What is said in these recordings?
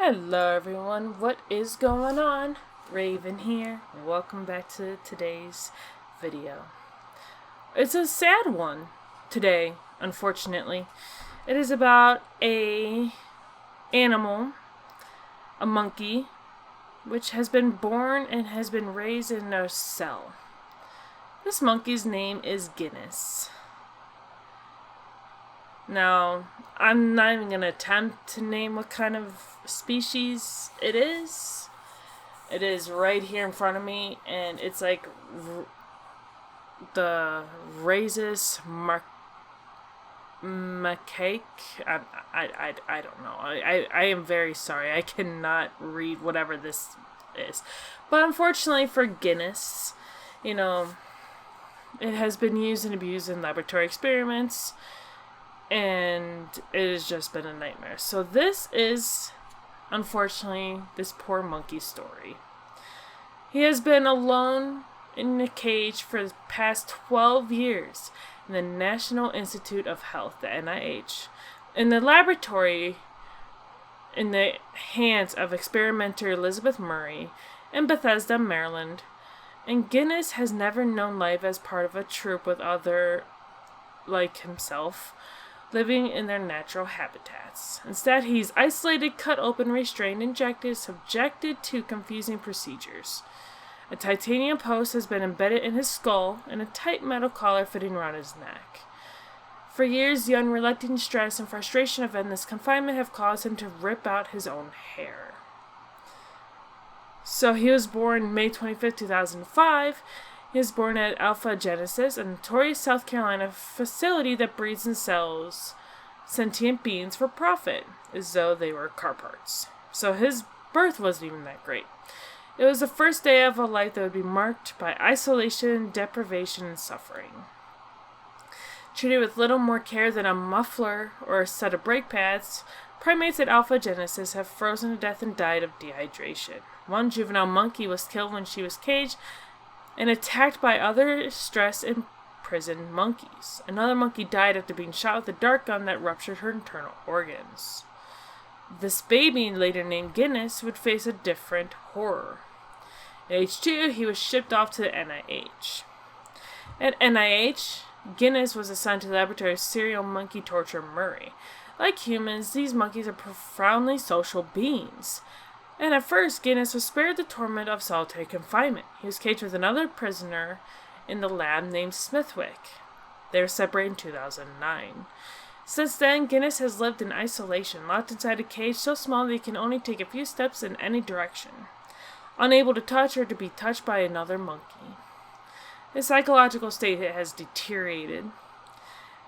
Hello everyone, what is going on? Raven here, and welcome back to today's video. It's a sad one today, unfortunately. It is about a animal, a monkey, which has been born and has been raised in a cell. This monkey's name is Guiness. Now, I'm not even going to attempt to name what kind of species it is. It is right here in front of me, and it's like the Rhesus macaque. I don't know. I am very sorry. I cannot read whatever this is. But unfortunately for Guinness, it has been used and abused in laboratory experiments. And it has just been a nightmare. So this is, unfortunately, this poor monkey's story. He has been alone in a cage for the past 12 years in the National Institute of Health, the NIH, in the laboratory in the hands of experimenter Elizabeth Murray in Bethesda, Maryland. And Guinness has never known life as part of a troop with other like himself, living in their natural habitats. Instead, he's isolated, cut open, restrained, injected, subjected to confusing procedures. A titanium post has been embedded in his skull and a tight metal collar fitting around his neck. For years, the unrelenting stress and frustration of endless confinement have caused him to rip out his own hair. So he was born May 25, 2005. He was born at Alpha Genesis, a notorious South Carolina facility that breeds and sells sentient beings for profit, as though they were car parts. So his birth wasn't even that great. It was the first day of a life that would be marked by isolation, deprivation, and suffering. Treated with little more care than a muffler or a set of brake pads, primates at Alpha Genesis have frozen to death and died of dehydration. One juvenile monkey was killed when she was caged and attacked by other stress-imprisoned monkeys. Another monkey died after being shot with a dart gun that ruptured her internal organs. This baby, later named Guinness, would face a different horror. At age 2, he was shipped off to the NIH. At NIH, Guinness was assigned to the laboratory of serial monkey torturer Murray. Like humans, these monkeys are profoundly social beings. And at first, Guinness was spared the torment of solitary confinement. He was caged with another prisoner in the lab named Smithwick. They were separated in 2009. Since then, Guinness has lived in isolation, locked inside a cage so small that he can only take a few steps in any direction, unable to touch or to be touched by another monkey. His psychological state has deteriorated,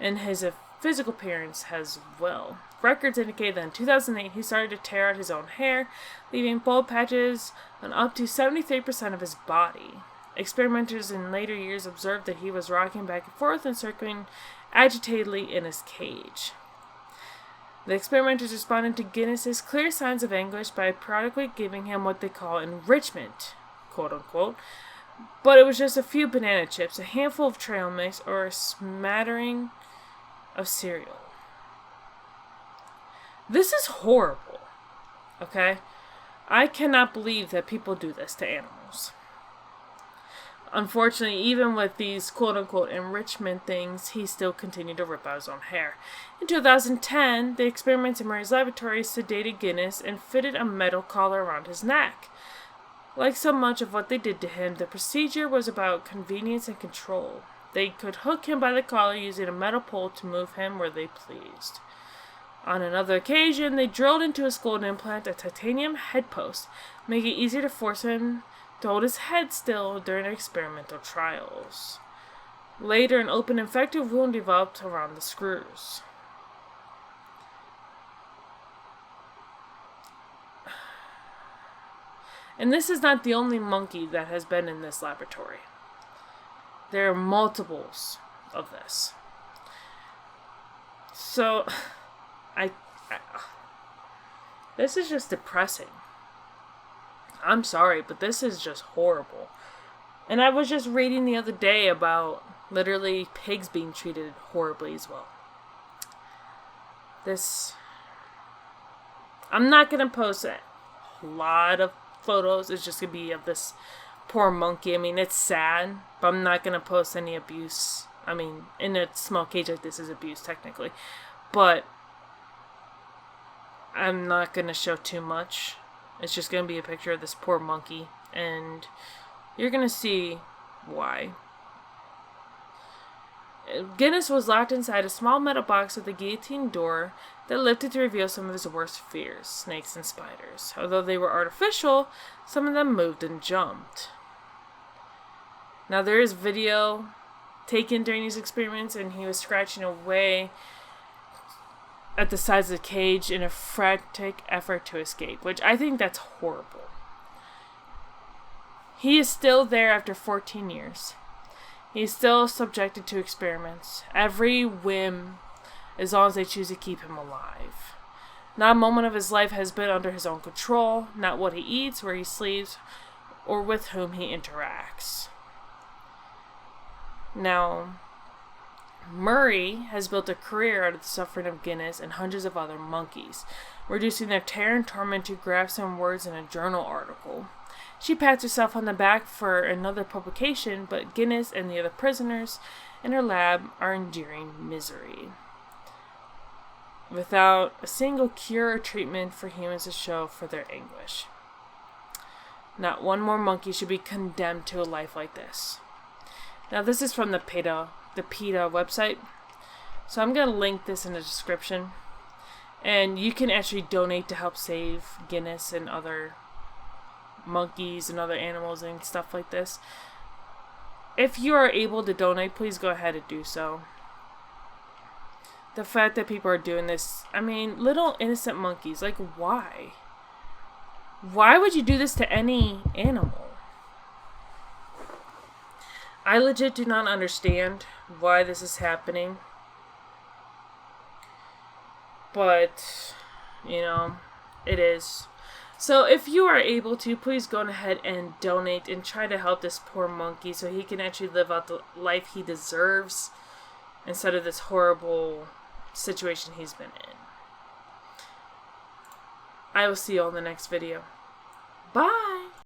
and his physical appearance has well. Records indicate that in 2008 he started to tear out his own hair, leaving bald patches on up to 73% of his body. Experimenters in later years observed that he was rocking back and forth and circling agitatedly in his cage. The experimenters responded to Guinness's clear signs of anguish by periodically giving him what they call enrichment, quote unquote, but it was just a few banana chips, a handful of trail mix, or a smattering of cereal. This is horrible, okay? I cannot believe that people do this to animals. Unfortunately, even with these quote-unquote enrichment things, he still continued to rip out his own hair. In 2010, the experiments in Murray's laboratory sedated Guinness and fitted a metal collar around his neck. Like so much of what they did to him, the procedure was about convenience and control. They could hook him by the collar using a metal pole to move him where they pleased. On another occasion, they drilled into his skull to implant a titanium headpost, making it easier to force him to hold his head still during experimental trials. Later, an open infected wound developed around the screws. And this is not the only monkey that has been in this laboratory. There are multiples of this. So, this is just depressing. I'm sorry, but this is just horrible. And I was just reading the other day about literally pigs being treated horribly as well. I'm not going to post lot of photos is just going to be of this poor monkey. I mean, it's sad, but I'm not going to post any abuse. I mean, in a small cage like this is abuse, technically. But I'm not going to show too much. It's just going to be a picture of this poor monkey. And you're going to see why. Guinness was locked inside a small metal box with a guillotine door that lifted to reveal some of his worst fears, snakes and spiders. Although they were artificial, some of them moved and jumped. Now there is video taken during these experiments, and he was scratching away at the sides of the cage in a frantic effort to escape, which I think that's horrible. He is still there after 14 years. He is still subjected to experiments, every whim, as long as they choose to keep him alive. Not a moment of his life has been under his own control, not what he eats, where he sleeps, or with whom he interacts. Now, Murray has built a career out of the suffering of Guinness and hundreds of other monkeys, reducing their terror and torment to graphs and words in a journal article. She pats herself on the back for another publication, but Guinness and the other prisoners in her lab are enduring misery, without a single cure or treatment for humans to show for their anguish. Not one more monkey should be condemned to a life like this. Now this is from the PETA website, so I'm going to link this in the description, and you can actually donate to help save Guinness and other monkeys and other animals and stuff like this. If you are able to donate, please go ahead and do so. The fact that people are doing this, I mean, little innocent monkeys, like, why? Why would you do this to any animal? I legit do not understand why this is happening. But, you know, it is. So if you are able to, please go ahead and donate and try to help this poor monkey so he can actually live out the life he deserves instead of this horrible situation he's been in. I will see you all in the next video. Bye!